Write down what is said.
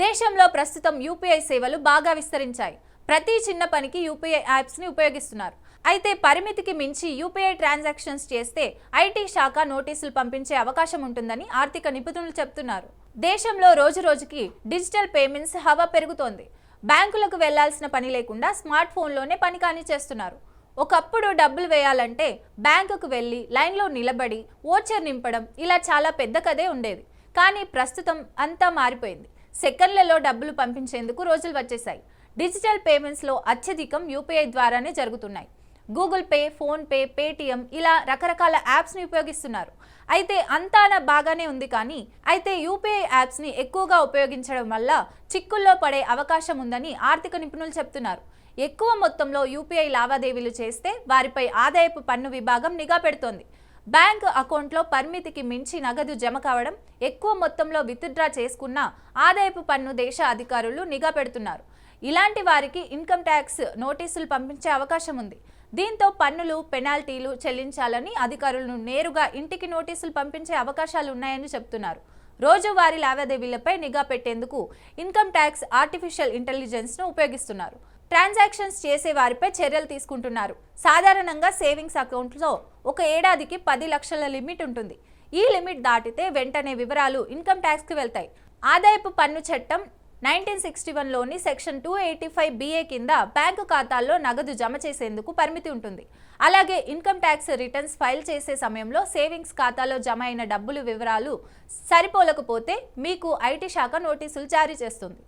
దేశంలో ప్రస్తుతం యూపీఐ సేవలు బాగా విస్తరించాయి. ప్రతి చిన్న పనికి యూపీఐ యాప్స్ ని ఉపయోగిస్తున్నారు. అయితే పరిమితికి మించి యూపీఐ ట్రాన్సాక్షన్స్ చేస్తే ఐటీ శాఖ నోటీసులు పంపించే అవకాశం ఉంటుందని ఆర్థిక నిపుణులు చెబుతున్నారు. దేశంలో రోజురోజుకి డిజిటల్ పేమెంట్స్ హవా పెరుగుతోంది. బ్యాంకులకు వెళ్లాల్సిన పని లేకుండా స్మార్ట్ ఫోన్లోనే పని కాని చేస్తున్నారు. ఒకప్పుడు డబ్బులు వేయాలంటే బ్యాంకుకు వెళ్లి లైన్లో నిలబడి ఓచర్ నింపడం ఇలా చాలా పెద్ద కథే ఉండేది. కానీ ప్రస్తుతం అంతా మారిపోయింది. సెకండ్లలో డబ్బులు పంపించేందుకు రోజులు వచ్చేసాయి. డిజిటల్ పేమెంట్స్లో అత్యధికం యూపీఐ ద్వారానే జరుగుతున్నాయి. Google pay, phone pay, Paytm ఇలా రకరకాల యాప్స్ని ఉపయోగిస్తున్నారు. అయితే అంతా బాగానే ఉంది, కానీ యూపీఐ యాప్స్ని ఎక్కువగా ఉపయోగించడం వల్ల చిక్కుల్లో పడే అవకాశం ఉందని ఆర్థిక నిపుణులు చెప్తున్నారు. ఎక్కువ మొత్తంలో యూపీఐ లావాదేవీలు చేస్తే వారిపై ఆదాయపు పన్ను విభాగం నిఘా పెడుతోంది. బ్యాంక్ అకౌంట్లో పరిమితికి మించి నగదు జమ కావడం, ఎక్కువ మొత్తంలో విత్డ్రా చేసుకున్న ఆదాయపు పన్ను దేశ అధికారులు నిఘా పెడుతున్నారు. ఇలాంటి వారికి ఇన్కమ్ ట్యాక్స్ నోటీసులు పంపించే అవకాశం ఉంది. దీంతో పన్నులు, పెనాల్టీలు చెల్లించాలని అధికారులను నేరుగా ఇంటికి నోటీసులు పంపించే అవకాశాలు ఉన్నాయని చెబుతున్నారు. రోజువారీ లావాదేవీలపై నిఘా పెట్టేందుకు ఇన్కమ్ ట్యాక్స్ ఆర్టిఫిషియల్ ఇంటెలిజెన్స్ను ఉపయోగిస్తున్నారు. ట్రాన్సాక్షన్స్ చేసే వారిపై చర్యలు తీసుకుంటున్నారు. సాధారణంగా సేవింగ్స్ అకౌంట్లో ఒక ఏడాదికి 10 లక్షల లిమిట్ ఉంటుంది. ఈ లిమిట్ దాటితే వెంటనే వివరాలు ఇన్కమ్ ట్యాక్స్కి వెళ్తాయి. ఆదాయపు పన్ను చట్టం 1961లోని సెక్షన్ 285BA కింద బ్యాంకు ఖాతాల్లో నగదు జమ చేసేందుకు పరిమితి ఉంటుంది. అలాగే ఇన్కమ్ ట్యాక్స్ రిటర్న్స్ ఫైల్ చేసే సమయంలో సేవింగ్స్ ఖాతాలో జమ అయిన డబ్బులు వివరాలు సరిపోలకపోతే మీకు ఐటీ శాఖ నోటీసులు జారీ చేస్తుంది.